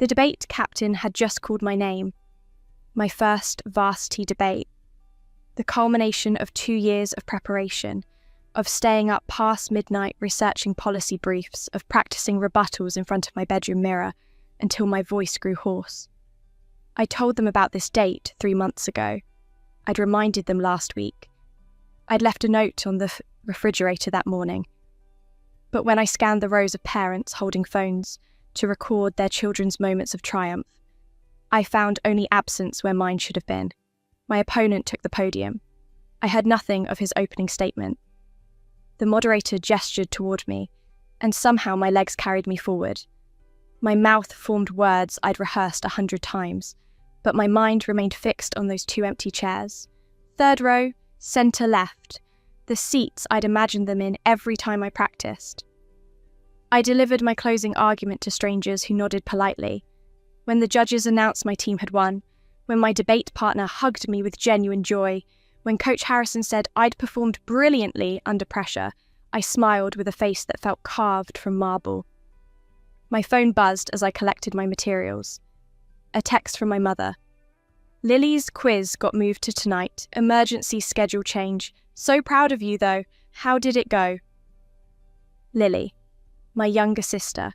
The debate captain had just called my name. My first varsity debate. The culmination of 2 years of preparation, of staying up past midnight researching policy briefs, of practicing rebuttals in front of my bedroom mirror until my voice grew hoarse. I told them about this date 3 months ago. I'd reminded them last week. I'd left a note on the refrigerator that morning. But when I scanned the rows of parents holding phones to record their children's moments of triumph, I found only absence where mine should have been. My opponent took the podium. I heard nothing of his opening statement. The moderator gestured toward me, and somehow my legs carried me forward. My mouth formed words I'd rehearsed 100 times, but my mind remained fixed on those 2 empty chairs. 3rd row, centre left, the seats I'd imagined them in every time I practiced. I delivered my closing argument to strangers who nodded politely. When the judges announced my team had won, when my debate partner hugged me with genuine joy, when Coach Harrison said I'd performed brilliantly under pressure, I smiled with a face that felt carved from marble. My phone buzzed as I collected my materials. A text from my mother. Lily's quiz got moved to tonight. Emergency schedule change. So proud of you, though. How did it go? Lily, my younger sister.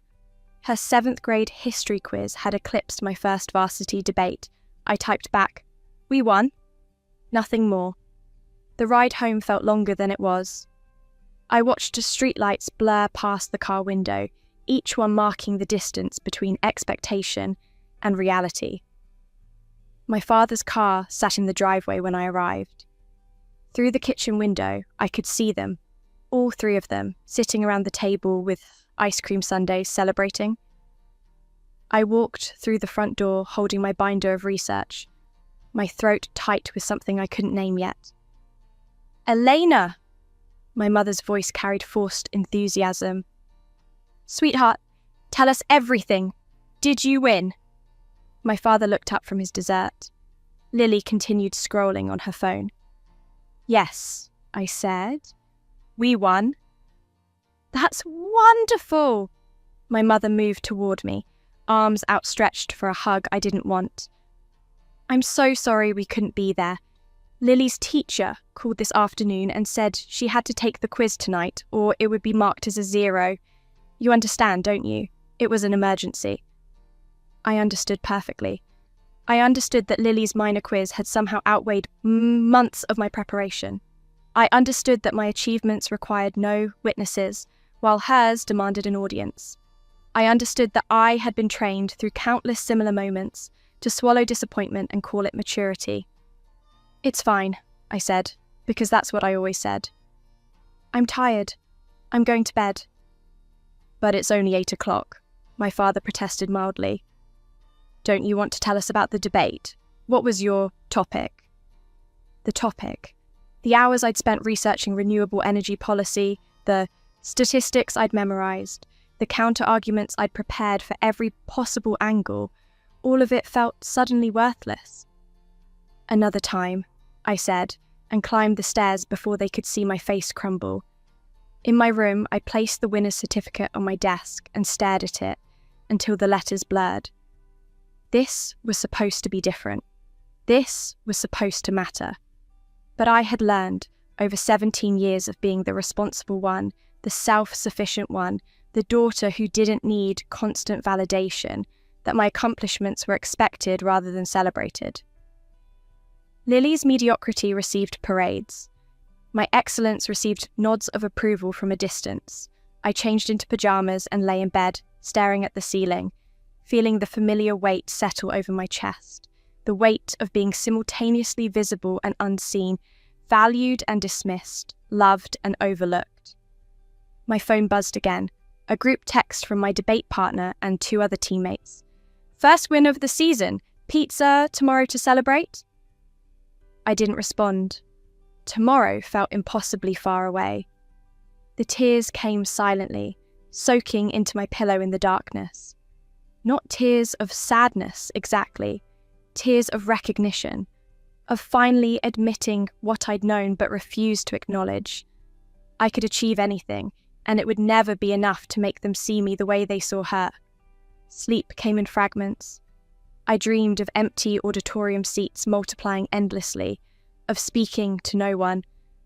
Her 7th grade history quiz had eclipsed my first varsity debate. I typed back, "We won." Nothing more. The ride home felt longer than it was. I watched the streetlights blur past the car window, each one marking the distance between expectation and reality. My father's car sat in the driveway when I arrived. Through the kitchen window, I could see them, all 3 of them, sitting around the table with ice cream sundaes celebrating. I walked through the front door holding my binder of research, my throat tight with something I couldn't name yet. "Elena!" My mother's voice carried forced enthusiasm. "Sweetheart, tell us everything. Did you win?" My father looked up from his dessert. Lily continued scrolling on her phone. "Yes," I said. "We won." "That's wonderful!" My mother moved toward me, arms outstretched for a hug I didn't want. "I'm so sorry we couldn't be there. Lily's teacher called this afternoon and said she had to take the quiz tonight or it would be marked as a 0. You understand, don't you? It was an emergency." I understood perfectly. I understood that Lily's minor quiz had somehow outweighed months of my preparation. I understood that my achievements required no witnesses, while hers demanded an audience. I understood that I had been trained through countless similar moments to swallow disappointment and call it maturity. "It's fine," I said, because that's what I always said. "I'm tired. I'm going to bed." "But it's only 8 o'clock, my father protested mildly. "Don't you want to tell us about the debate? What was your topic?" The topic. The hours I'd spent researching renewable energy policy, the statistics I'd memorized, the counter-arguments I'd prepared for every possible angle, all of it felt suddenly worthless. "Another time," I said, and climbed the stairs before they could see my face crumble. In my room, I placed the winner's certificate on my desk and stared at it until the letters blurred. This was supposed to be different. This was supposed to matter. But I had learned, over 17 years of being the responsible one, the self-sufficient one, the daughter who didn't need constant validation, that my accomplishments were expected rather than celebrated. Lily's mediocrity received parades. My excellence received nods of approval from a distance. I changed into pajamas and lay in bed, staring at the ceiling, feeling the familiar weight settle over my chest, the weight of being simultaneously visible and unseen, valued and dismissed, loved and overlooked. My phone buzzed again, a group text from my debate partner and 2 other teammates. "First win of the season. Pizza tomorrow to celebrate?" I didn't respond. Tomorrow felt impossibly far away. The tears came silently, soaking into my pillow in the darkness. Not tears of sadness exactly, tears of recognition, of finally admitting what I'd known but refused to acknowledge. I could achieve anything, and it would never be enough to make them see me the way they saw her. Sleep came in fragments. I dreamed of empty auditorium seats multiplying endlessly, of speaking to no one,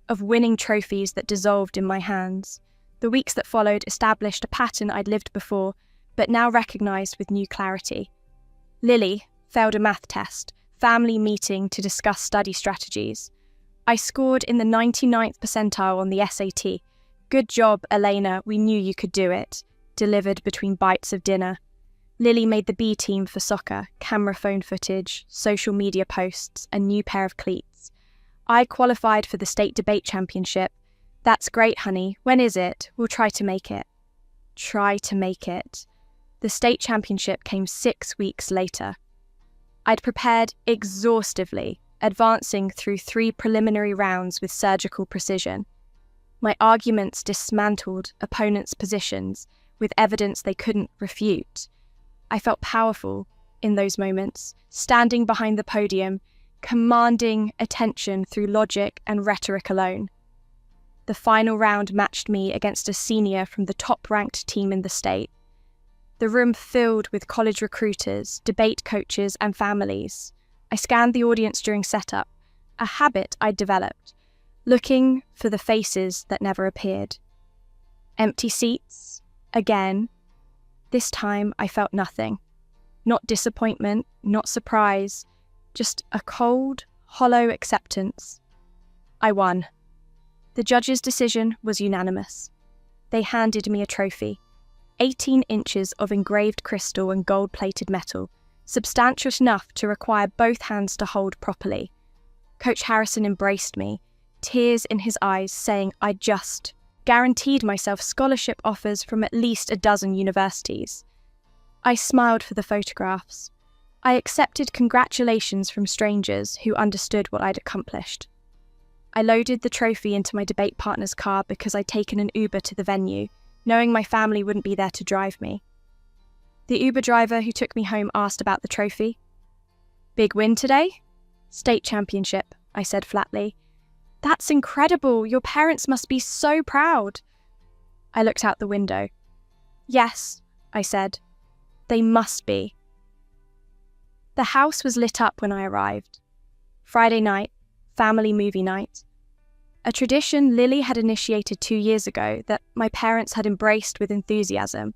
of winning trophies that dissolved in my hands. The weeks that followed established a pattern I'd lived before, but now recognised with new clarity. Lily failed a math test, family meeting to discuss study strategies. I scored in the 99th percentile on the SAT. Good job, Elena, we knew you could do it. Delivered between bites of dinner. Lily made the B team for soccer, camera phone footage, social media posts, a new pair of cleats. I qualified for the state debate championship. That's great, honey. When is it? We'll try to make it. Try to make it. The state championship came 6 weeks later. I'd prepared exhaustively, advancing through 3 preliminary rounds with surgical precision. My arguments dismantled opponents' positions with evidence they couldn't refute. I felt powerful in those moments, standing behind the podium, commanding attention through logic and rhetoric alone. The final round matched me against a senior from the top-ranked team in the state. The room filled with college recruiters, debate coaches, and families. I scanned the audience during setup, a habit I'd developed, looking for the faces that never appeared. Empty seats, again. This time I felt nothing. Not disappointment, not surprise, just a cold, hollow acceptance. I won. The judge's decision was unanimous. They handed me a trophy, 18 inches of engraved crystal and gold-plated metal, substantial enough to require both hands to hold properly. Coach Harrison embraced me, tears in his eyes, saying I'd just guaranteed myself scholarship offers from at least a dozen universities. I smiled for the photographs. I accepted congratulations from strangers who understood what I'd accomplished. I loaded the trophy into my debate partner's car because I'd taken an Uber to the venue, knowing my family wouldn't be there to drive me. The Uber driver who took me home asked about the trophy. Big win today? State championship, I said flatly. That's incredible. Your parents must be so proud. I looked out the window. Yes, I said. They must be. The house was lit up when I arrived. Friday night, family movie night. A tradition Lily had initiated 2 years ago that my parents had embraced with enthusiasm.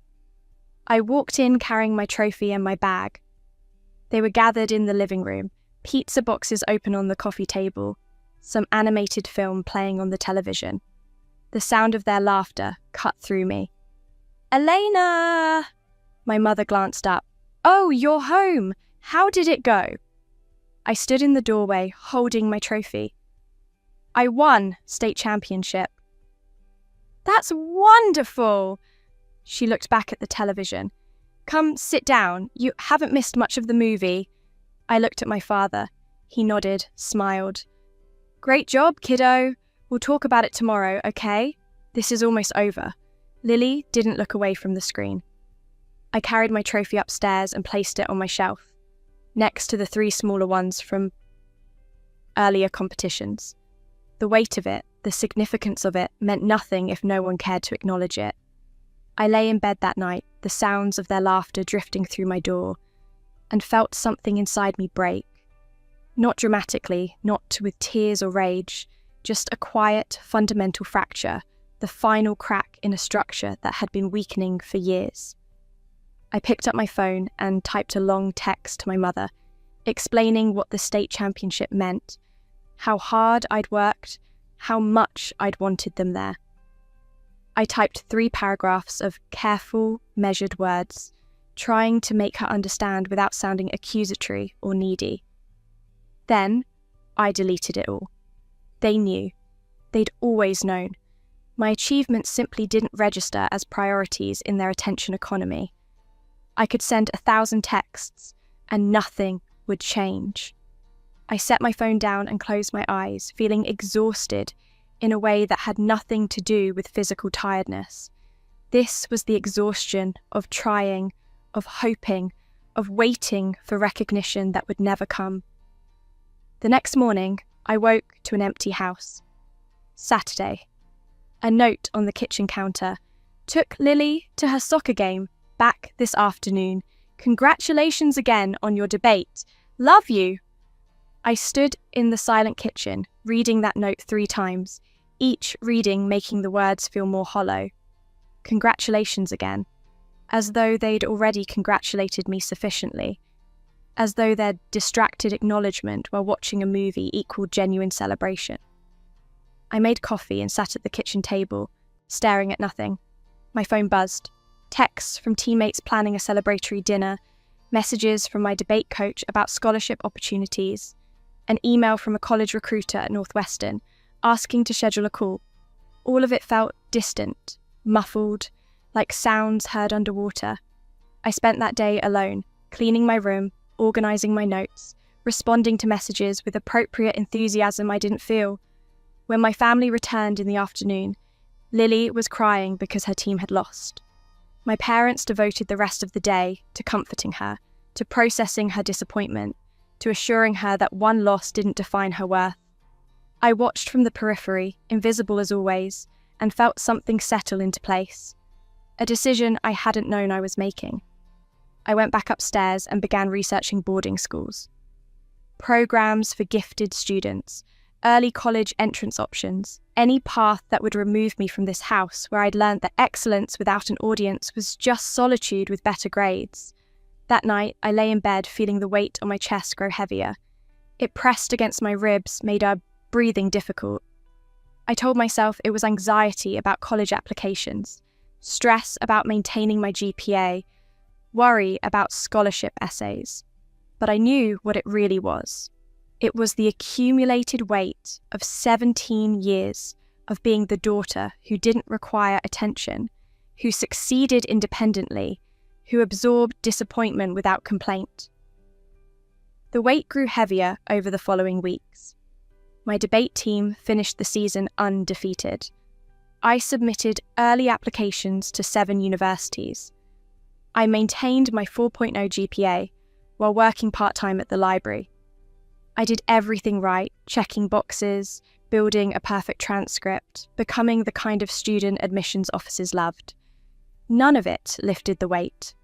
I walked in carrying my trophy and my bag. They were gathered in the living room, pizza boxes open on the coffee table, some animated film playing on the television. The sound of their laughter cut through me. Elena! My mother glanced up. Oh, you're home! How did it go? I stood in the doorway, holding my trophy. I won state championship. That's wonderful! She looked back at the television. Come sit down. You haven't missed much of the movie. I looked at my father. He nodded, smiled. Great job, kiddo. We'll talk about it tomorrow, okay? This is almost over. Lily didn't look away from the screen. I carried my trophy upstairs and placed it on my shelf, next to the 3 smaller ones from earlier competitions. The weight of it, the significance of it, meant nothing if no one cared to acknowledge it. I lay in bed that night, the sounds of their laughter drifting through my door, and felt something inside me break. Not dramatically, not with tears or rage, just a quiet, fundamental fracture, the final crack in a structure that had been weakening for years. I picked up my phone and typed a long text to my mother, explaining what the state championship meant, how hard I'd worked, how much I'd wanted them there. I typed 3 paragraphs of careful, measured words, trying to make her understand without sounding accusatory or needy. Then, I deleted it all. They knew. They'd always known. My achievements simply didn't register as priorities in their attention economy. I could send 1,000 texts, and nothing would change. I set my phone down and closed my eyes, feeling exhausted in a way that had nothing to do with physical tiredness. This was the exhaustion of trying, of hoping, of waiting for recognition that would never come. The next morning, I woke to an empty house. Saturday. A note on the kitchen counter. Took Lily to her soccer game, back this afternoon. Congratulations again on your debate. Love you. I stood in the silent kitchen, reading that note 3 times, each reading making the words feel more hollow. Congratulations again. As though they'd already congratulated me sufficiently. As though their distracted acknowledgement while watching a movie equaled genuine celebration. I made coffee and sat at the kitchen table, staring at nothing. My phone buzzed. Texts from teammates planning a celebratory dinner, messages from my debate coach about scholarship opportunities, an email from a college recruiter at Northwestern asking to schedule a call. All of it felt distant, muffled, like sounds heard underwater. I spent that day alone, cleaning my room, organising my notes, responding to messages with appropriate enthusiasm I didn't feel. When my family returned in the afternoon, Lily was crying because her team had lost. My parents devoted the rest of the day to comforting her, to processing her disappointment, to assuring her that one loss didn't define her worth. I watched from the periphery, invisible as always, and felt something settle into place. A decision I hadn't known I was making. I went back upstairs and began researching boarding schools. Programs for gifted students, early college entrance options, any path that would remove me from this house where I'd learned that excellence without an audience was just solitude with better grades. That night, I lay in bed feeling the weight on my chest grow heavier. It pressed against my ribs, made our breathing difficult. I told myself it was anxiety about college applications, stress about maintaining my GPA, worry about scholarship essays. But I knew what it really was. It was the accumulated weight of 17 years of being the daughter who didn't require attention, who succeeded independently, who absorbed disappointment without complaint. The weight grew heavier over the following weeks. My debate team finished the season undefeated. I submitted early applications to 7 universities. I maintained my 4.0 GPA while working part-time at the library. I did everything right, checking boxes, building a perfect transcript, becoming the kind of student admissions officers loved. None of it lifted the weight.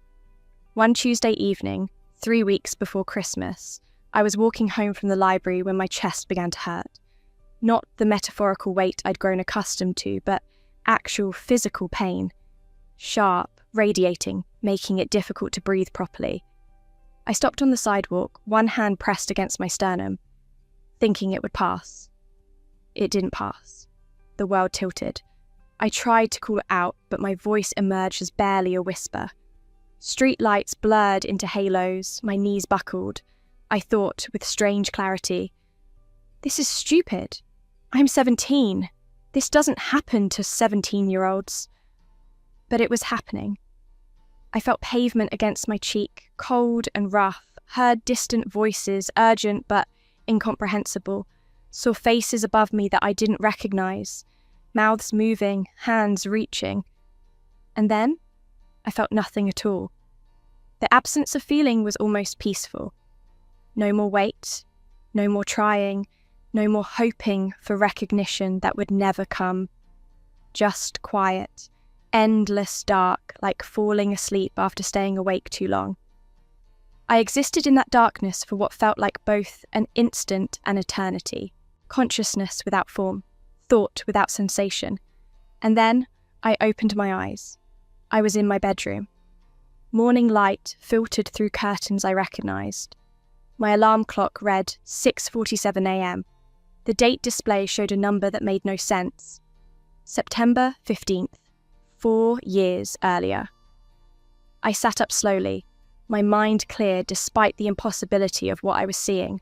One Tuesday evening, 3 weeks before Christmas, I was walking home from the library when my chest began to hurt. Not the metaphorical weight I'd grown accustomed to, but actual physical pain. Sharp, radiating, making it difficult to breathe properly. I stopped on the sidewalk, one hand pressed against my sternum, thinking it would pass. It didn't pass. The world tilted. I tried to call it out, but my voice emerged as barely a whisper. Street lights blurred into halos, my knees buckled. I thought, with strange clarity, "This is stupid. I'm 17. This doesn't happen to 17-year-olds. But it was happening. I felt pavement against my cheek, cold and rough, heard distant voices, urgent but incomprehensible, saw faces above me that I didn't recognize, mouths moving, hands reaching. And then, I felt nothing at all. The absence of feeling was almost peaceful. No more weight, no more trying, no more hoping for recognition that would never come. Just quiet. Endless dark, like falling asleep after staying awake too long. I existed in that darkness for what felt like both an instant and eternity, consciousness without form, thought without sensation. And then I opened my eyes. I was in my bedroom. Morning light filtered through curtains I recognised. My alarm clock read 6:47 a.m. The date display showed a number that made no sense. September 15th. 4 years earlier. I sat up slowly, my mind clear despite the impossibility of what I was seeing.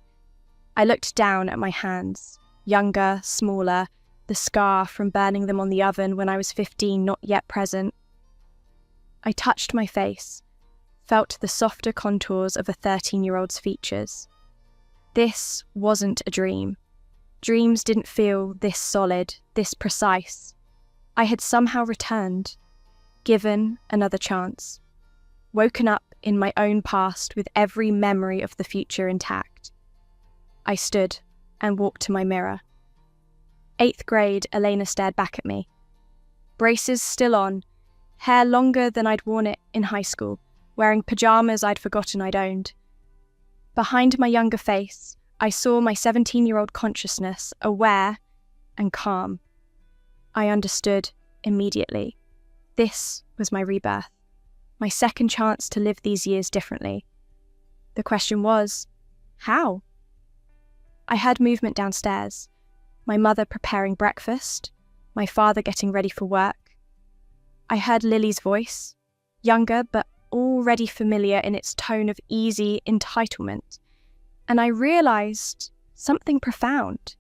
I looked down at my hands, younger, smaller, the scar from burning them on the oven when I was 15 not yet present. I touched my face, felt the softer contours of a 13-year-old's features. This wasn't a dream. Dreams didn't feel this solid, this precise. I had somehow returned, given another chance, woken up in my own past with every memory of the future intact. I stood and walked to my mirror. 8th grade, Elena stared back at me. Braces still on, hair longer than I'd worn it in high school, wearing pajamas I'd forgotten I'd owned. Behind my younger face, I saw my 17-year-old consciousness, aware and calm. I understood immediately. This was my rebirth, my second chance to live these years differently. The question was, how? I heard movement downstairs, my mother preparing breakfast, my father getting ready for work. I heard Lily's voice, younger but already familiar in its tone of easy entitlement, and I realised something profound.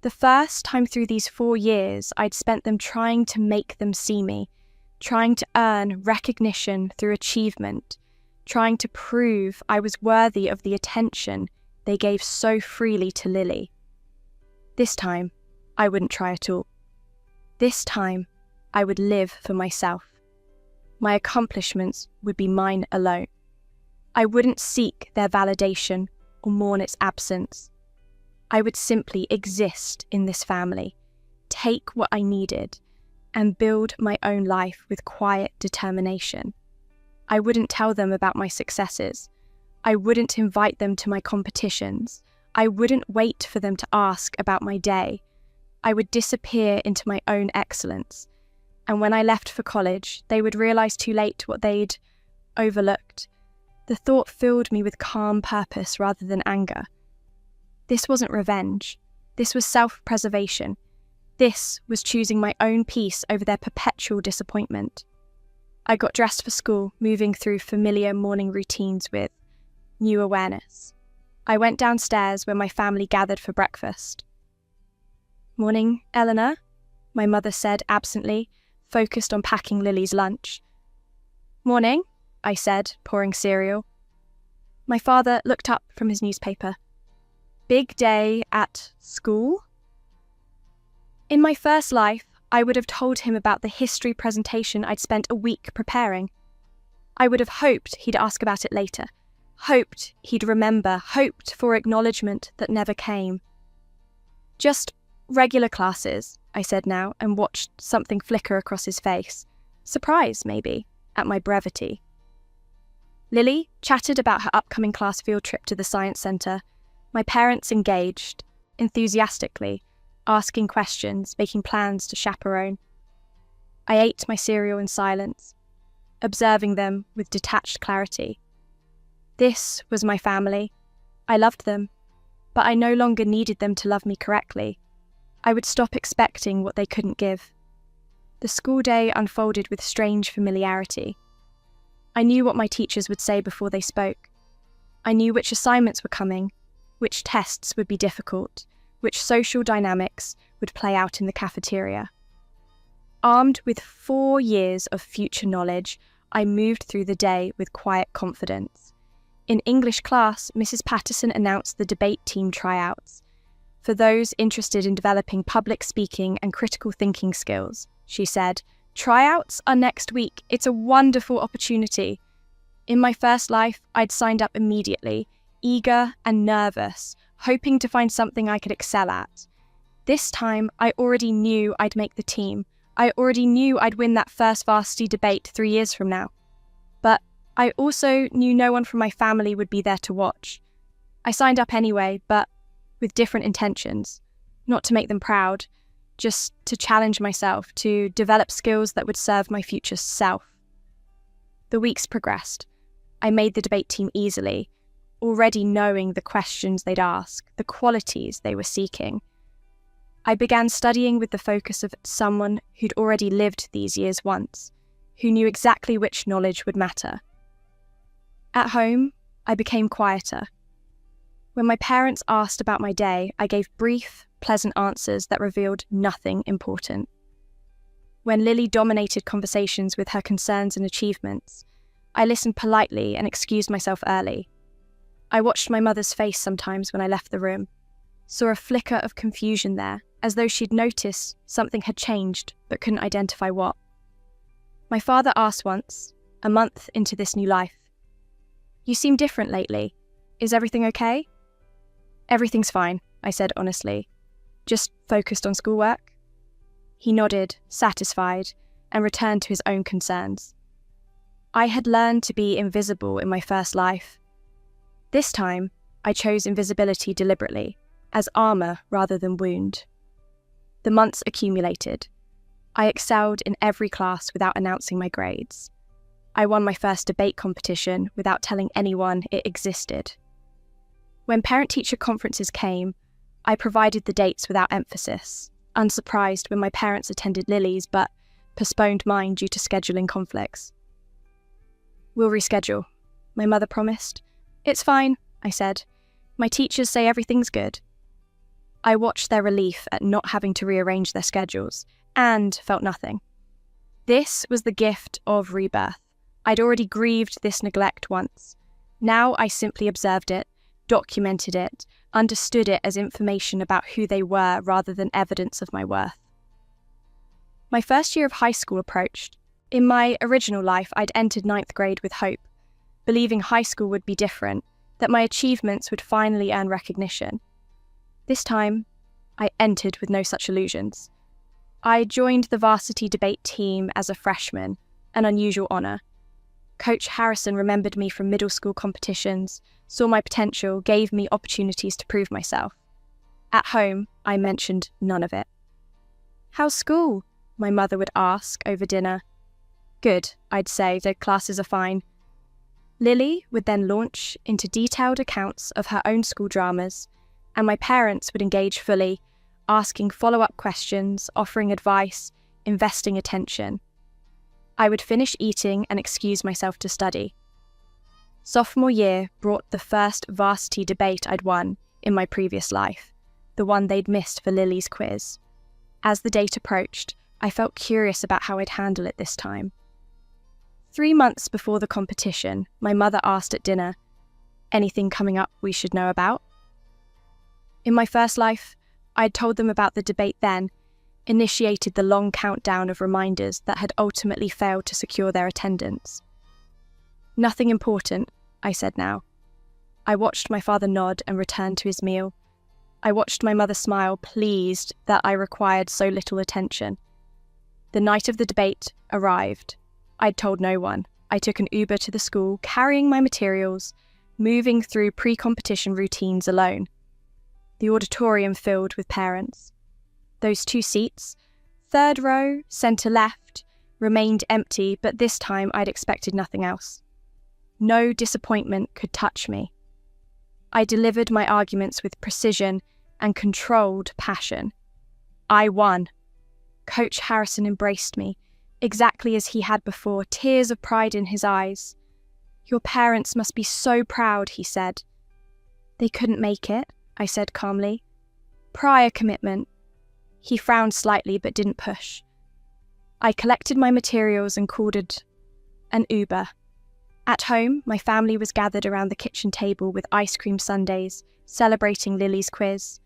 The first time through these 4 years, I'd spent them trying to make them see me, trying to earn recognition through achievement, trying to prove I was worthy of the attention they gave so freely to Lily. This time, I wouldn't try at all. This time, I would live for myself. My accomplishments would be mine alone. I wouldn't seek their validation or mourn its absence. I would simply exist in this family, take what I needed, and build my own life with quiet determination. I wouldn't tell them about my successes. I wouldn't invite them to my competitions. I wouldn't wait for them to ask about my day. I would disappear into my own excellence. And when I left for college, they would realise too late what they'd overlooked. The thought filled me with calm purpose rather than anger. This wasn't revenge. This was self-preservation. This was choosing my own peace over their perpetual disappointment. I got dressed for school, moving through familiar morning routines with new awareness. I went downstairs where my family gathered for breakfast. "Morning, Eleanor," my mother said absently, focused on packing Lily's lunch. "Morning," I said, pouring cereal. My father looked up from his newspaper. "Big day at school?" In my first life, I would have told him about the history presentation I'd spent a week preparing. I would have hoped he'd ask about it later, hoped he'd remember, hoped for acknowledgement that never came. "Just regular classes," I said now, and watched something flicker across his face. Surprise, maybe, at my brevity. Lily chatted about her upcoming class field trip to the science centre. My parents engaged, enthusiastically, asking questions, making plans to chaperone. I ate my cereal in silence, observing them with detached clarity. This was my family. I loved them, but I no longer needed them to love me correctly. I would stop expecting what they couldn't give. The school day unfolded with strange familiarity. I knew what my teachers would say before they spoke. I knew which assignments were coming, which tests would be difficult, which social dynamics would play out in the cafeteria. Armed with 4 years of future knowledge, I moved through the day with quiet confidence. In English class, Mrs. Patterson announced the debate team tryouts. For those interested in developing public speaking and critical thinking skills, she said, "Tryouts are next week. It's a wonderful opportunity." In my first life, I'd signed up immediately, eager and nervous, hoping to find something I could excel at. This time, I already knew I'd make the team. I already knew I'd win that first varsity debate 3 years from now. But I also knew no one from my family would be there to watch. I signed up anyway, but with different intentions. Not to make them proud, just to challenge myself, to develop skills that would serve my future self. The weeks progressed. I made the debate team easily, already knowing the questions they'd ask, the qualities they were seeking. I began studying with the focus of someone who'd already lived these years once, who knew exactly which knowledge would matter. At home, I became quieter. When my parents asked about my day, I gave brief, pleasant answers that revealed nothing important. When Lily dominated conversations with her concerns and achievements, I listened politely and excused myself early. I watched my mother's face sometimes when I left the room, saw a flicker of confusion there, as though she'd noticed something had changed but couldn't identify what. My father asked once, a month into this new life, "You seem different lately. Is everything okay?" "Everything's fine," I said honestly. "Just focused on schoolwork?" He nodded, satisfied, and returned to his own concerns. I had learned to be invisible in my first life. This time, I chose invisibility deliberately, as armor rather than wound. The months accumulated. I excelled in every class without announcing my grades. I won my first debate competition without telling anyone it existed. When parent-teacher conferences came, I provided the dates without emphasis, unsurprised when my parents attended Lily's but postponed mine due to scheduling conflicts. "We'll reschedule," my mother promised. "It's fine," I said. "My teachers say everything's good." I watched their relief at not having to rearrange their schedules, and felt nothing. This was the gift of rebirth. I'd already grieved this neglect once. Now I simply observed it, documented it, understood it as information about who they were rather than evidence of my worth. My first year of high school approached. In my original life, I'd entered 9th grade with hope, believing high school would be different, that my achievements would finally earn recognition. This time, I entered with no such illusions. I joined the varsity debate team as a freshman, an unusual honour. Coach Harrison remembered me from middle school competitions, saw my potential, gave me opportunities to prove myself. At home, I mentioned none of it. "How's school?" my mother would ask over dinner. "Good," I'd say, "the classes are fine." Lily would then launch into detailed accounts of her own school dramas, and my parents would engage fully, asking follow-up questions, offering advice, investing attention. I would finish eating and excuse myself to study. Sophomore year brought the first varsity debate I'd won in my previous life, the one they'd missed for Lily's quiz. As the date approached, I felt curious about how I'd handle it this time. 3 months before the competition, my mother asked at dinner, "Anything coming up we should know about?" In my first life, I'd told them about the debate then, initiated the long countdown of reminders that had ultimately failed to secure their attendance. "Nothing important," I said now. I watched my father nod and return to his meal. I watched my mother smile, pleased that I required so little attention. The night of the debate arrived. I'd told no one. I took an Uber to the school, carrying my materials, moving through pre-competition routines alone. The auditorium filled with parents. Those 2 seats, 3rd row, centre left, remained empty, but this time I'd expected nothing else. No disappointment could touch me. I delivered my arguments with precision and controlled passion. I won. Coach Harrison embraced me, exactly as he had before, tears of pride in his eyes. "Your parents must be so proud," he said. "They couldn't make it," I said calmly. "Prior commitment." He frowned slightly but didn't push. I collected my materials and called an Uber. At home, my family was gathered around the kitchen table with ice cream sundaes, celebrating Lily's quiz.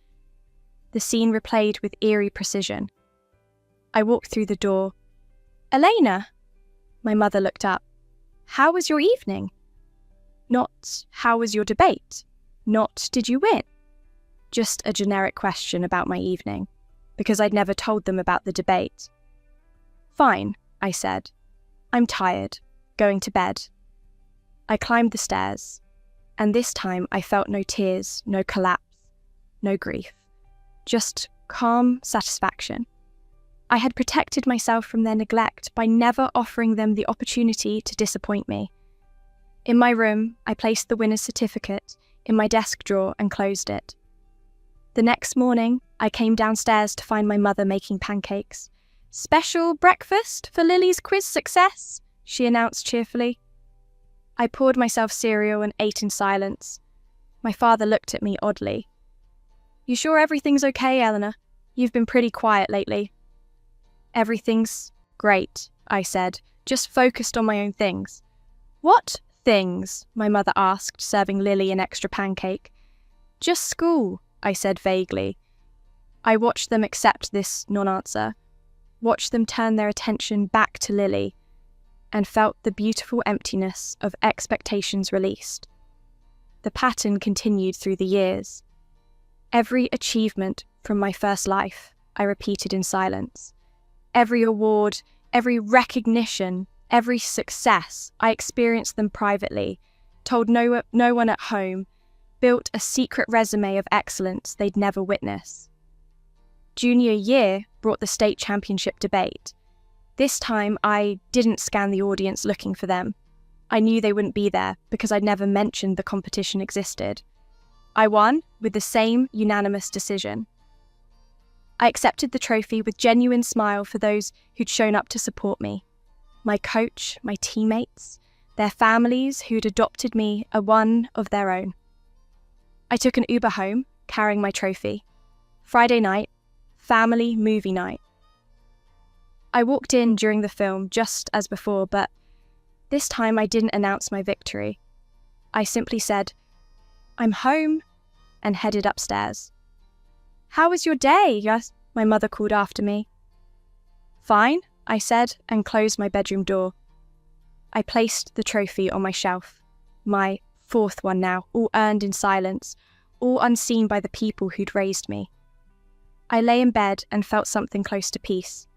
The scene replayed with eerie precision. I walked through the door. "Elena!" My mother looked up. "How was your evening?" Not, "How was your debate?" Not, "Did you win?" Just a generic question about my evening, because I'd never told them about the debate. "Fine," I said. "I'm tired. Going to bed." I climbed the stairs, and this time I felt no tears, no collapse, no grief. Just calm satisfaction. I had protected myself from their neglect by never offering them the opportunity to disappoint me. In my room, I placed the winner's certificate in my desk drawer and closed it. The next morning, I came downstairs to find my mother making pancakes. "Special breakfast for Lily's quiz success," she announced cheerfully. I poured myself cereal and ate in silence. My father looked at me oddly. "You sure everything's okay, Eleanor? You've been pretty quiet lately." "Everything's great," I said, just focused on my own things. "What things?" my mother asked, serving Lily an extra pancake. "Just school," I said vaguely. I watched them accept this non-answer, watched them turn their attention back to Lily, and felt the beautiful emptiness of expectations released. The pattern continued through the years. Every achievement from my first life, I repeated in silence. Every award, every recognition Every success, I experienced them privately, told no one at home, built a secret resume of excellence they'd never witness. Junior year brought the state championship debate. This time, I didn't scan the audience looking for them. I knew they wouldn't be there because I'd never mentioned the competition existed. I won with the same unanimous decision. I accepted the trophy with genuine smile for those who'd shown up to support me. My coach, my teammates, their families who'd adopted me, a one of their own. I took an Uber home, carrying my trophy. Friday night, family movie night. I walked in during the film just as before, but this time I didn't announce my victory. I simply said, "I'm home," and headed upstairs. "How was your day?" my mother called after me. "Fine," I said, and closed my bedroom door. I placed the trophy on my shelf, my fourth one now, all earned in silence, all unseen by the people who'd raised me. I lay in bed and felt something close to peace.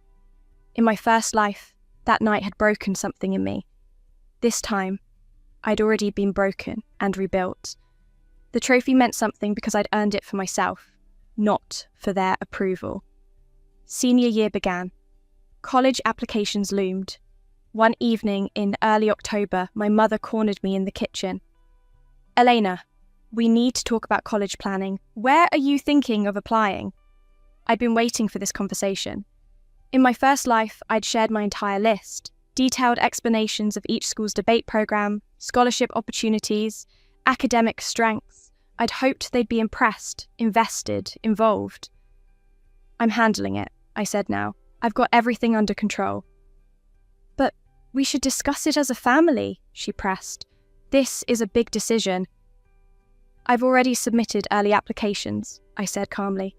In my first life, that night had broken something in me. This time, I'd already been broken and rebuilt. The trophy meant something because I'd earned it for myself, not for their approval. Senior year began. College applications loomed. One evening in early October, my mother cornered me in the kitchen. "Elena, we need to talk about college planning. Where are you thinking of applying?" I'd been waiting for this conversation. In my first life, I'd shared my entire list, detailed explanations of each school's debate program, scholarship opportunities, academic strengths. I'd hoped they'd be impressed, invested, involved. "I'm handling it," I said now. "I've got everything under control." "But we should discuss it as a family," she pressed. "This is a big decision." "I've already submitted early applications," I said calmly.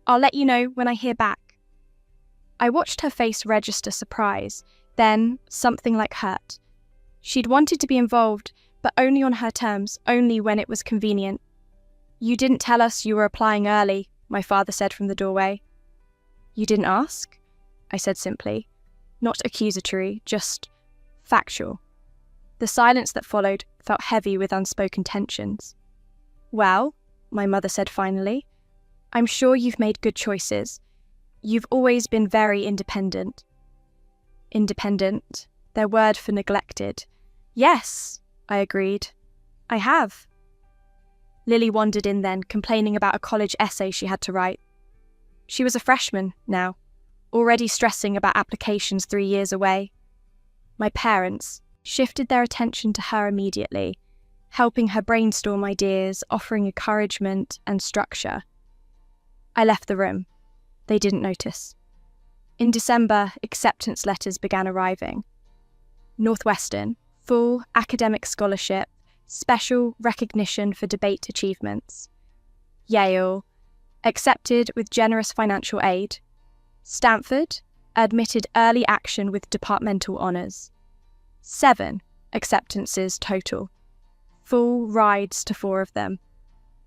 "I'll let you know when I hear back." I watched her face register surprise, then something like hurt. She'd wanted to be involved, but only on her terms, only when it was convenient. "You didn't tell us you were applying early," my father said from the doorway. "You didn't ask?" I said simply. Not accusatory, just factual. The silence that followed felt heavy with unspoken tensions. "Well," my mother said finally, "I'm sure you've made good choices. You've always been very independent." Independent, their word for neglected. "Yes," I agreed. "I have." Lily wandered in then, complaining about a college essay she had to write. She was a freshman now, already stressing about applications 3 years away. My parents shifted their attention to her immediately, helping her brainstorm ideas, offering encouragement and structure. I left the room. They didn't notice. In December, acceptance letters began arriving. Northwestern, full academic scholarship, special recognition for debate achievements. Yale, accepted with generous financial aid. Stanford, admitted early action with departmental honours. 7 acceptances total. Full rides to 4 of them.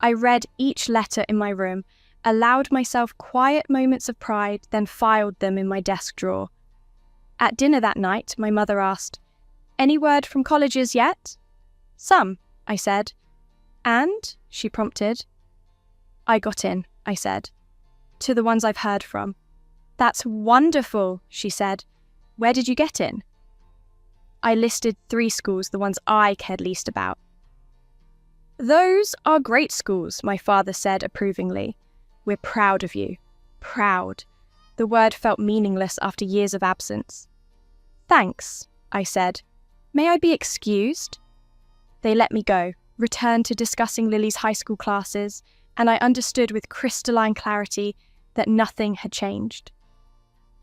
I read each letter in my room, allowed myself quiet moments of pride, then filed them in my desk drawer. At dinner that night, my mother asked, "Any word from colleges yet?" "Some," I said. "And?" she prompted. "I got in," I said. "To the ones I've heard from." "That's wonderful," she said. "Where did you get in?" I listed 3 schools, the ones I cared least about. "Those are great schools," my father said approvingly. "We're proud of you." Proud. The word felt meaningless after years of absence. "Thanks," I said. "May I be excused?" They let me go, returned to discussing Lily's high school classes, and I understood with crystalline clarity that nothing had changed.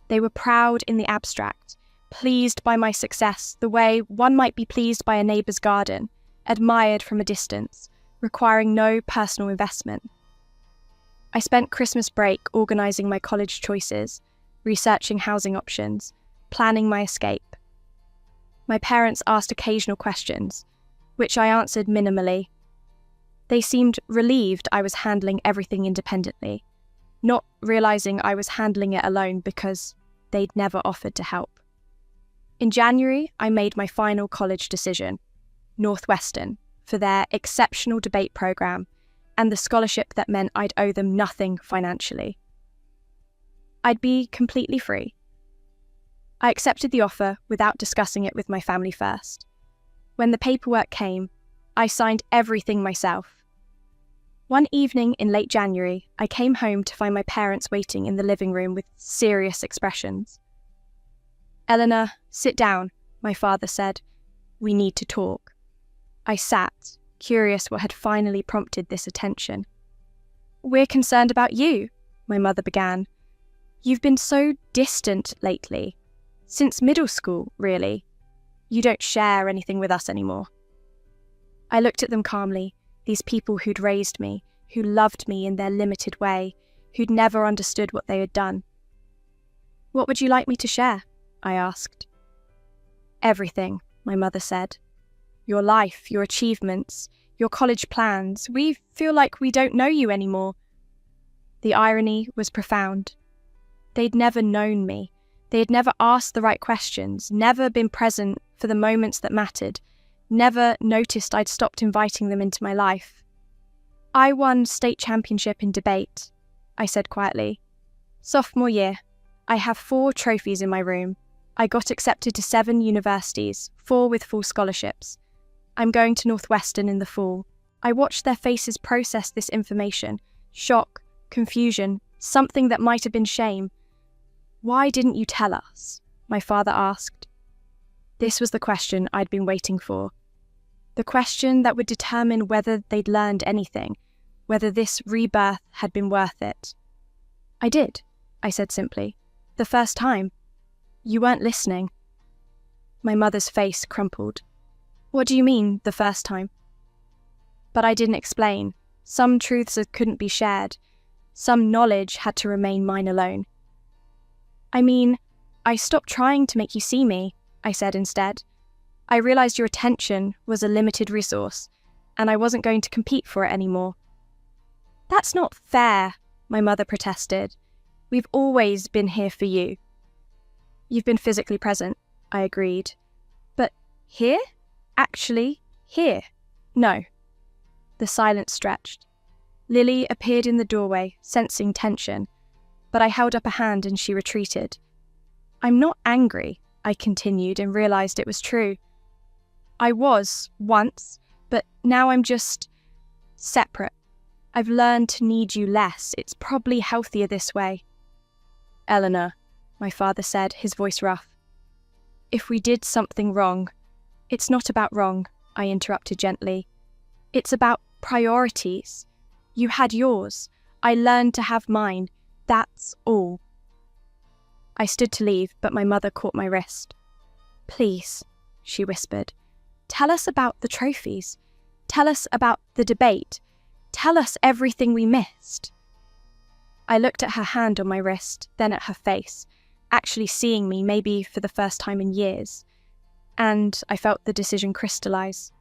They were proud in the abstract, pleased by my success the way one might be pleased by a neighbour's garden, admired from a distance, requiring no personal investment. I spent Christmas break organising my college choices, researching housing options, planning my escape. My parents asked occasional questions, which I answered minimally. They seemed relieved I was handling everything independently, not realising I was handling it alone because they'd never offered to help. In January, I made my final college decision, Northwestern, for their exceptional debate program and the scholarship that meant I'd owe them nothing financially. I'd be completely free. I accepted the offer without discussing it with my family first. When the paperwork came, I signed everything myself. One evening in late January, I came home to find my parents waiting in the living room with serious expressions. "Eleanor, sit down," my father said. "We need to talk." I sat, curious what had finally prompted this attention. "We're concerned about you," my mother began. "You've been so distant lately. Since middle school, really. You don't share anything with us anymore." I looked at them calmly, these people who'd raised me, who loved me in their limited way, who'd never understood what they had done. "What would you like me to share?" I asked. "Everything," my mother said. "Your life, your achievements, your college plans. We feel like we don't know you anymore." The irony was profound. They'd never known me. They had never asked the right questions, never been present for the moments that mattered, never noticed I'd stopped inviting them into my life. "I won state championship in debate," I said quietly. "Sophomore year. I have 4 trophies in my room. I got accepted to 7 universities, 4 with full scholarships. I'm going to Northwestern in the fall." I watched their faces process this information. Shock, confusion, something that might have been shame. "Why didn't you tell us?" my father asked. This was the question I'd been waiting for. The question that would determine whether they'd learned anything, whether this rebirth had been worth it. "I did," I said simply. "The first time. You weren't listening." My mother's face crumpled. "What do you mean, the first time?" But I didn't explain. Some truths that couldn't be shared. Some knowledge had to remain mine alone. "I mean, I stopped trying to make you see me," I said instead. "I realized your attention was a limited resource, and I wasn't going to compete for it anymore." "That's not fair," my mother protested. "We've always been here for you." "You've been physically present," I agreed. "But here? Actually, here? No." The silence stretched. Lily appeared in the doorway, sensing tension, but I held up a hand and she retreated. "I'm not angry," I continued and realized it was true. "I was, once, but now I'm just separate. I've learned to need you less. It's probably healthier this way." "Eleanor," my father said, his voice rough. "If we did something wrong—" "It's not about wrong," I interrupted gently. "It's about priorities. You had yours. I learned to have mine. That's all." I stood to leave, but my mother caught my wrist. "Please," she whispered, "tell us about the trophies. Tell us about the debate. Tell us everything we missed." I looked at her hand on my wrist, then at her face, actually seeing me maybe for the first time in years. And I felt the decision crystallize.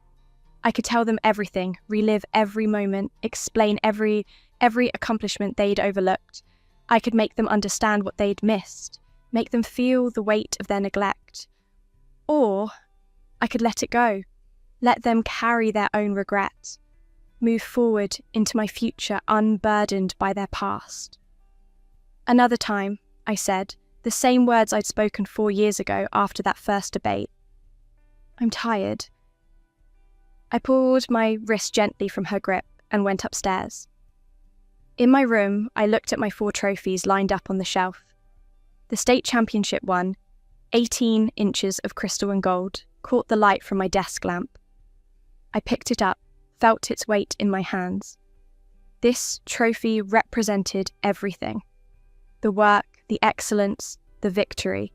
I could tell them everything, relive every moment, explain every accomplishment they'd overlooked. I could make them understand what they'd missed, make them feel the weight of their neglect. Or I could let it go, let them carry their own regret, move forward into my future unburdened by their past. "Another time," I said, the same words I'd spoken 4 years ago after that first debate. "I'm tired." I pulled my wrist gently from her grip and went upstairs. In my room, I looked at my 4 trophies lined up on the shelf. The state championship one, 18 inches of crystal and gold, caught the light from my desk lamp. I picked it up, felt its weight in my hands. This trophy represented everything. The work, the excellence, the victory,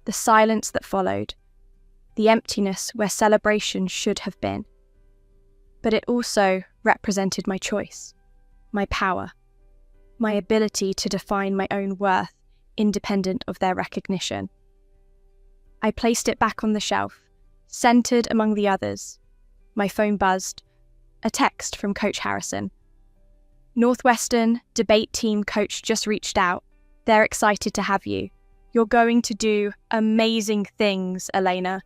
the silence that followed, the emptiness where celebration should have been. But it also represented my choice, my power, my ability to define my own worth independent of their recognition. I placed it back on the shelf, centered among the others. My phone buzzed. A text from Coach Harrison. "Northwestern debate team coach just reached out. They're excited to have you. You're going to do amazing things, Elena.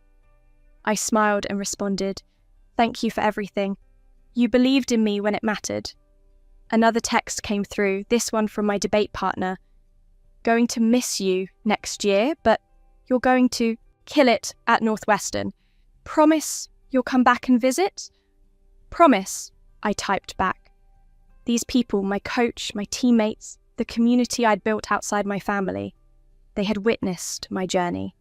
I smiled and responded, "Thank you for everything. You believed in me when it mattered." Another text came through, this one from my debate partner. "Going to miss you next year, but you're going to kill it at Northwestern. Promise you'll come back and visit?" "Promise," I typed back. These people, my coach, my teammates, the community I'd built outside my family, they had witnessed my journey.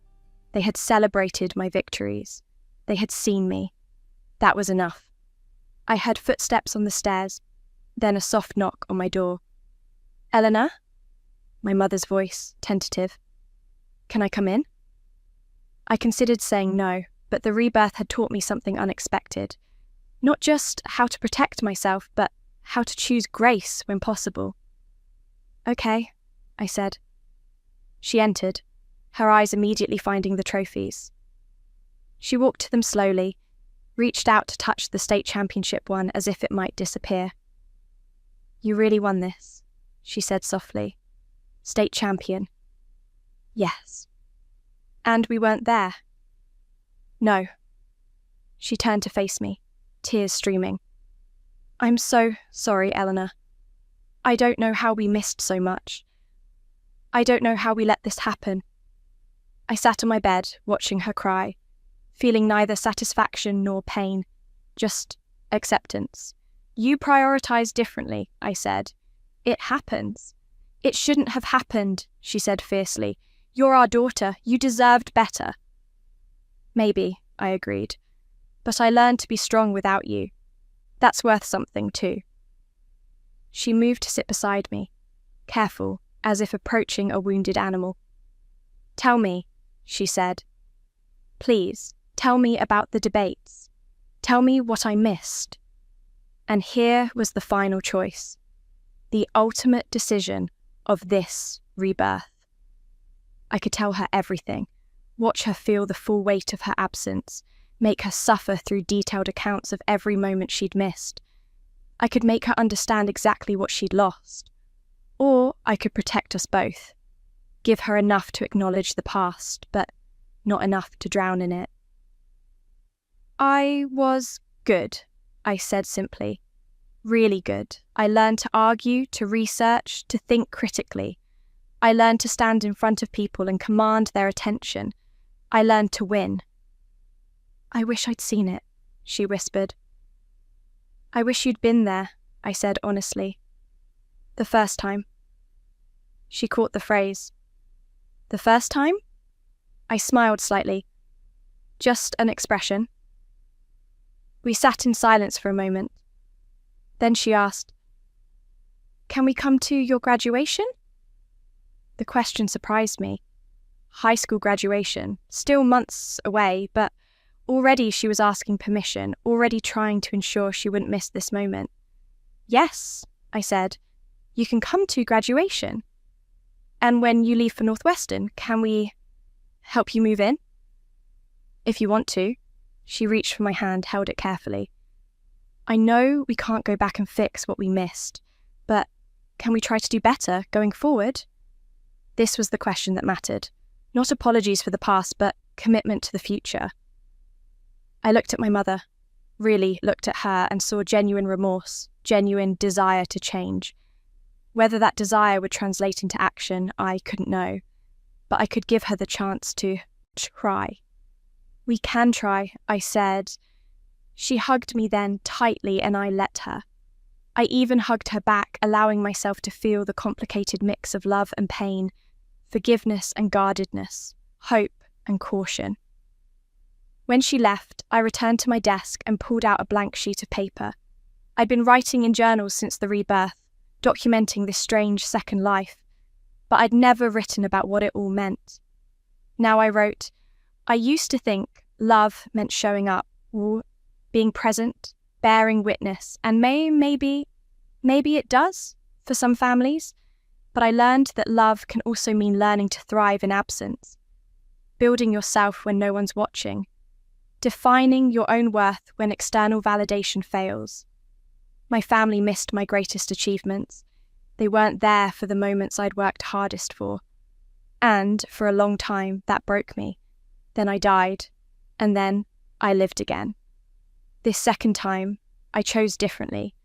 They had celebrated my victories. They had seen me. That was enough. I heard footsteps on the stairs, then a soft knock on my door. "Eleanor?" My mother's voice, tentative. "Can I come in?" I considered saying no, but the rebirth had taught me something unexpected. Not just how to protect myself, but how to choose grace when possible. "Okay," I said. She entered, her eyes immediately finding the trophies. She walked to them slowly, reached out to touch the state championship one as if it might disappear. "You really won this," she said softly. "State champion." "Yes." "And we weren't there." "No." She turned to face me, tears streaming. "I'm so sorry, Eleanor. I don't know how we missed so much. I don't know how we let this happen." I sat on my bed, watching her cry, feeling neither satisfaction nor pain, just acceptance. "You prioritize differently," I said. "It happens." "It shouldn't have happened," she said fiercely. "You're our daughter. You deserved better." "Maybe," I agreed. "But I learned to be strong without you. That's worth something too." She moved to sit beside me, careful, as if approaching a wounded animal. "Tell me," she said. "Please, tell me about the debates. Tell me what I missed." And here was the final choice, the ultimate decision of this rebirth. I could tell her everything, watch her feel the full weight of her absence, make her suffer through detailed accounts of every moment she'd missed. I could make her understand exactly what she'd lost. Or I could protect us both, give her enough to acknowledge the past, but not enough to drown in it. "I was good," I said simply. "Really good. I learned to argue, to research, to think critically. I learned to stand in front of people and command their attention. I learned to win." "I wish I'd seen it," she whispered. "I wish you'd been there," I said honestly. "The first time." She caught the phrase. "The first time?" I smiled slightly. "Just an expression." We sat in silence for a moment. Then she asked, "Can we come to your graduation?" The question surprised me. High school graduation, still months away, but already she was asking permission, already trying to ensure she wouldn't miss this moment. "Yes," I said, "you can come to graduation. And when you leave for Northwestern, can we help you move in?" "If you want to." She reached for my hand, held it carefully. "I know we can't go back and fix what we missed, but can we try to do better going forward?" This was the question that mattered. Not apologies for the past, but commitment to the future. I looked at my mother, really looked at her, and saw genuine remorse, genuine desire to change. Whether that desire would translate into action, I couldn't know, but I could give her the chance to try. "We can try," I said. She hugged me then tightly, and I let her. I even hugged her back, allowing myself to feel the complicated mix of love and pain, forgiveness and guardedness, hope and caution. When she left, I returned to my desk and pulled out a blank sheet of paper. I'd been writing in journals since the rebirth, documenting this strange second life, but I'd never written about what it all meant. Now I wrote, "I used to think love meant showing up, or being present, bearing witness, and maybe it does for some families, but I learned that love can also mean learning to thrive in absence, building yourself when no one's watching, defining your own worth when external validation fails. My family missed my greatest achievements. They weren't there for the moments I'd worked hardest for. And for a long time, that broke me. Then I died, and then I lived again. This second time, I chose differently.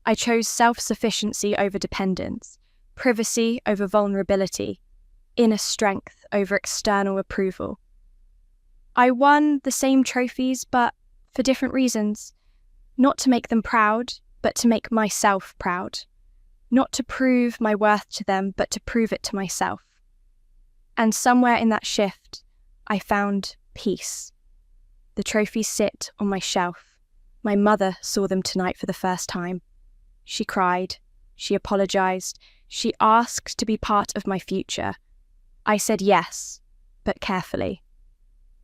I chose self-sufficiency over dependence, privacy over vulnerability, inner strength over external approval. I won the same trophies, but for different reasons. Not to make them proud, but to make myself proud. Not to prove my worth to them, but to prove it to myself. And somewhere in that shift, I found peace. The trophies sit on my shelf. My mother saw them tonight for the first time. She cried. She apologized. She asked to be part of my future. I said yes, but carefully.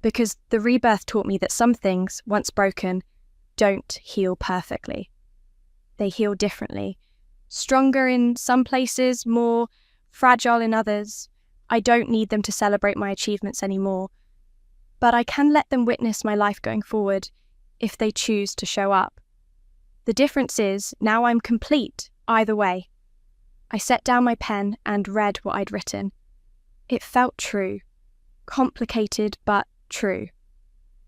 Because the rebirth taught me that some things, once broken, don't heal perfectly. They heal differently. Stronger in some places, more fragile in others. I don't need them to celebrate my achievements anymore. But I can let them witness my life going forward if they choose to show up. The difference is, now I'm complete, either way. I set down my pen and read what I'd written. It felt true. Complicated, but true.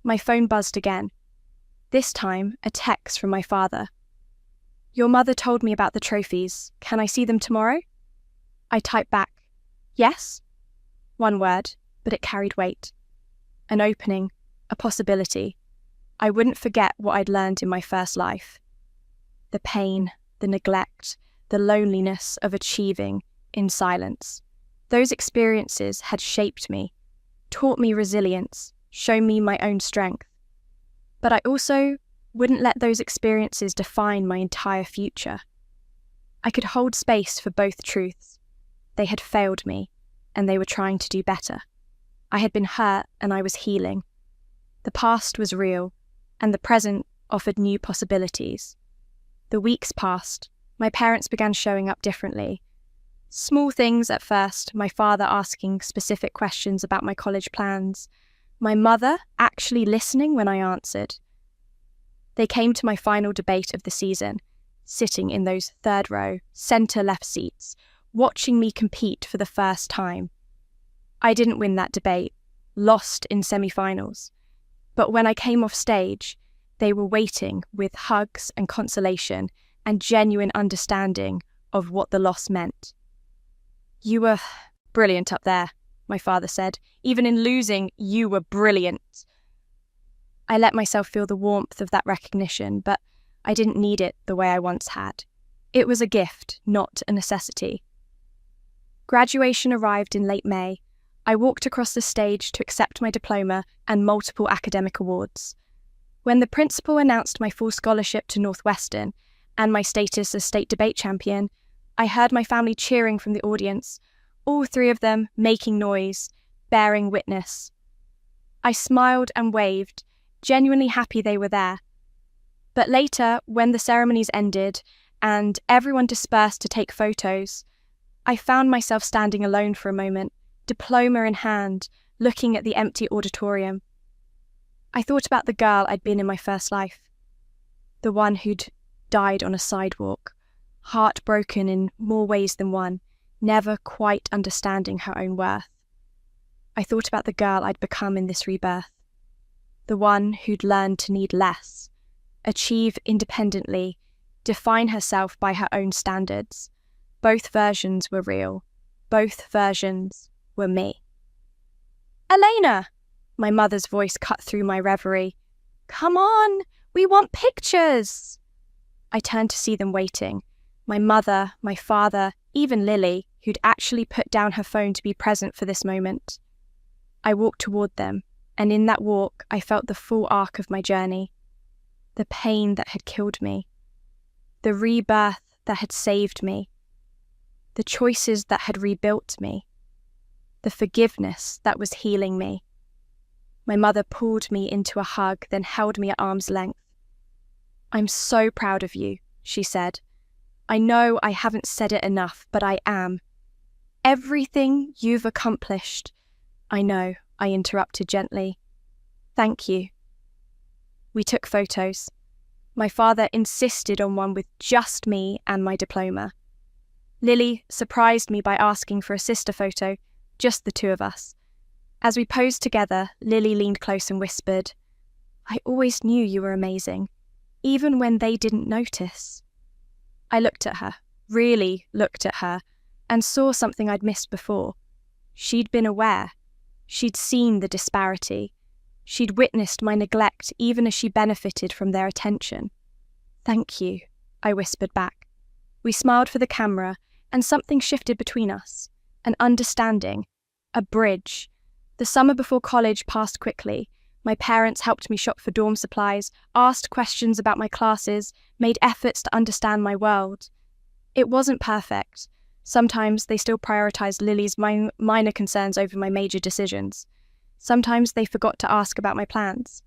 My phone buzzed again. This time, a text from my father. "Your mother told me about the trophies. Can I see them tomorrow?" I typed back, "Yes?" One word, but it carried weight. An opening, a possibility. I wouldn't forget what I'd learned in my first life. The pain, the neglect, the loneliness of achieving in silence. Those experiences had shaped me, taught me resilience, shown me my own strength. But I also wouldn't let those experiences define my entire future. I could hold space for both truths. They had failed me, and they were trying to do better. I had been hurt, and I was healing. The past was real, and the present offered new possibilities. The weeks passed. My parents began showing up differently. Small things at first, my father asking specific questions about my college plans, my mother actually listening when I answered. They came to my final debate of the season, sitting in those third row, centre-left seats, watching me compete for the first time. I didn't win that debate, lost in semi-finals. But when I came off stage, they were waiting with hugs and consolation and genuine understanding of what the loss meant. "You were brilliant up there," my father said. "Even in losing, you were brilliant." I let myself feel the warmth of that recognition, but I didn't need it the way I once had. It was a gift, not a necessity. Graduation arrived in late May. I walked across the stage to accept my diploma and multiple academic awards. When the principal announced my full scholarship to Northwestern and my status as state debate champion, I heard my family cheering from the audience, all three of them making noise, bearing witness. I smiled and waved, genuinely happy they were there. But later, when the ceremonies ended and everyone dispersed to take photos, I found myself standing alone for a moment, diploma in hand, looking at the empty auditorium. I thought about the girl I'd been in my first life, the one who'd died on a sidewalk, heartbroken in more ways than one, never quite understanding her own worth. I thought about the girl I'd become in this rebirth, the one who'd learned to need less, achieve independently, define herself by her own standards. Both versions were real. Both versions were me. "Elena!" My mother's voice cut through my reverie. "Come on, we want pictures!" I turned to see them waiting. My mother, my father, even Lily, who'd actually put down her phone to be present for this moment. I walked toward them, and in that walk I felt the full arc of my journey. The pain that had killed me. The rebirth that had saved me. The choices that had rebuilt me. The forgiveness that was healing me. My mother pulled me into a hug, then held me at arm's length. "I'm so proud of you," she said. "I know I haven't said it enough, but I am. Everything you've accomplished." "I know," I interrupted gently. "Thank you." We took photos. My father insisted on one with just me and my diploma. Lily surprised me by asking for a sister photo, just the two of us. As we posed together, Lily leaned close and whispered, "I always knew you were amazing, even when they didn't notice." I looked at her, really looked at her, and saw something I'd missed before. She'd been aware. She'd seen the disparity. She'd witnessed my neglect even as she benefited from their attention. "Thank you," I whispered back. We smiled for the camera, and something shifted between us. An understanding. A bridge. The summer before college passed quickly. My parents helped me shop for dorm supplies, asked questions about my classes, made efforts to understand my world. It wasn't perfect. Sometimes they still prioritized Lily's minor concerns over my major decisions. Sometimes they forgot to ask about my plans.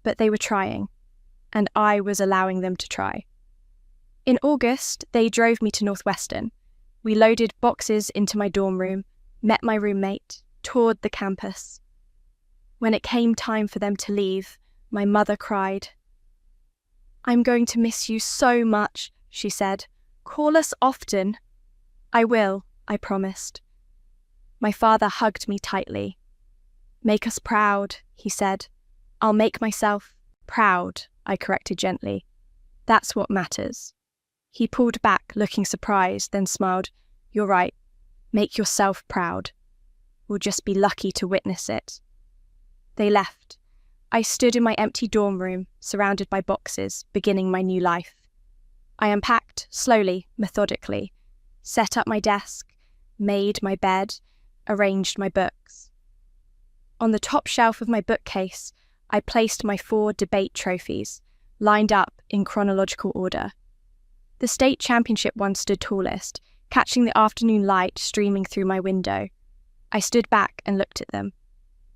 But they were trying, and I was allowing them to try. In August, they drove me to Northwestern. We loaded boxes into my dorm room, met my roommate, toured the campus. When it came time for them to leave, my mother cried. "I'm going to miss you so much," she said. "Call us often." "I will," I promised. My father hugged me tightly. "Make us proud," he said. "I'll make myself proud," I corrected gently. "That's what matters." He pulled back, looking surprised, then smiled. "You're right. Make yourself proud. We'll just be lucky to witness it." They left. I stood in my empty dorm room, surrounded by boxes, beginning my new life. I unpacked, slowly, methodically, set up my desk, made my bed, arranged my books. On the top shelf of my bookcase, I placed my 4 debate trophies, lined up in chronological order. The state championship one stood tallest, catching the afternoon light streaming through my window. I stood back and looked at them.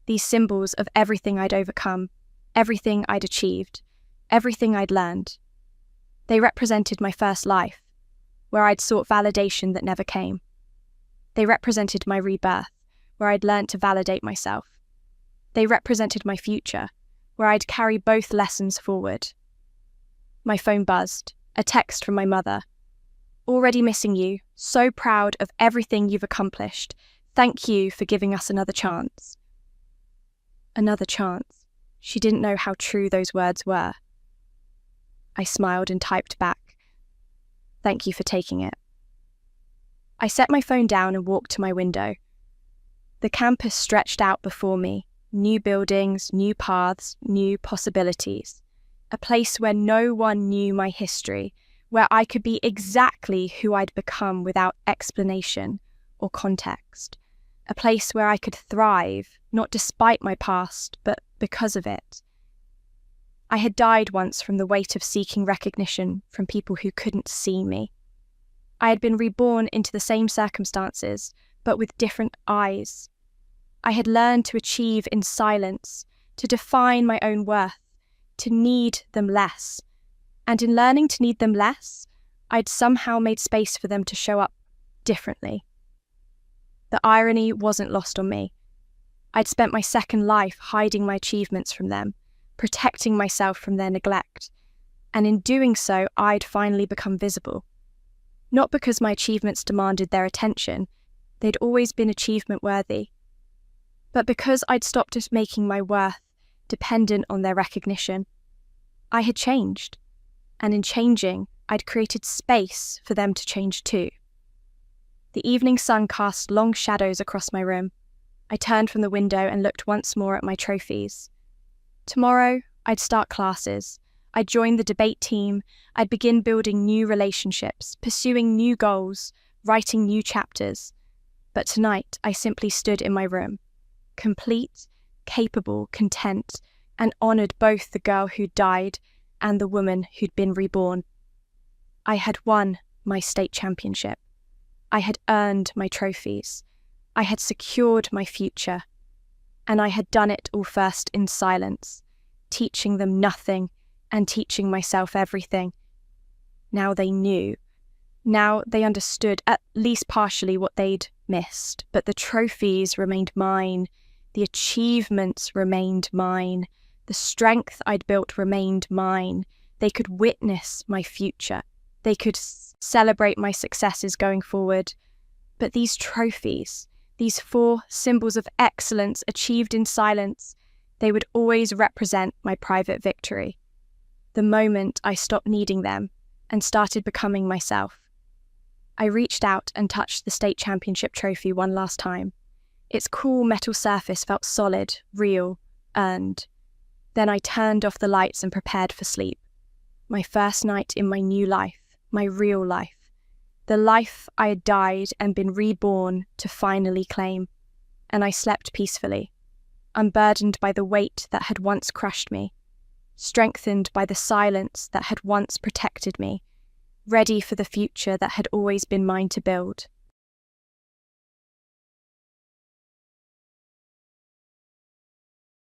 These symbols of everything I'd overcome, everything I'd achieved, everything I'd learned. They represented my first life, where I'd sought validation that never came. They represented my rebirth, where I'd learned to validate myself. They represented my future, where I'd carry both lessons forward. My phone buzzed, a text from my mother. "Already missing you, so proud of everything you've accomplished. Thank you for giving us another chance." Another chance. She didn't know how true those words were. I smiled and typed back, "Thank you for taking it." I set my phone down and walked to my window. The campus stretched out before me, new buildings, new paths, new possibilities. A place where no one knew my history, where I could be exactly who I'd become without explanation or context. A place where I could thrive, not despite my past, but because of it. I had died once from the weight of seeking recognition from people who couldn't see me. I had been reborn into the same circumstances, but with different eyes. I had learned to achieve in silence, to define my own worth, to need them less. And in learning to need them less, I'd somehow made space for them to show up differently. The irony wasn't lost on me. I'd spent my second life hiding my achievements from them, protecting myself from their neglect. And in doing so, I'd finally become visible. Not because my achievements demanded their attention, they'd always been achievement worthy, but because I'd stopped making my worth dependent on their recognition. I had changed, and in changing, I'd created space for them to change too. The evening sun cast long shadows across my room. I turned from the window and looked once more at my trophies. Tomorrow, I'd start classes. I'd join the debate team. I'd begin building new relationships, pursuing new goals, writing new chapters. But tonight, I simply stood in my room, complete, capable, content, and honoured both the girl who'd died and the woman who'd been reborn. I had won my state championship. I had earned my trophies. I had secured my future. And I had done it all first in silence, teaching them nothing and teaching myself everything. Now they knew. Now they understood, at least partially, what they'd missed. But the trophies remained mine. The achievements remained mine. The strength I'd built remained mine. They could witness my future. They could celebrate my successes going forward. But these trophies, These 4 symbols of excellence achieved in silence, they would always represent my private victory. The moment I stopped needing them and started becoming myself. I reached out and touched the state championship trophy one last time. Its cool metal surface felt solid, real, earned. Then I turned off the lights and prepared for sleep. My first night in my new life, my real life. The life I had died and been reborn to finally claim. And I slept peacefully, unburdened by the weight that had once crushed me, strengthened by the silence that had once protected me, ready for the future that had always been mine to build.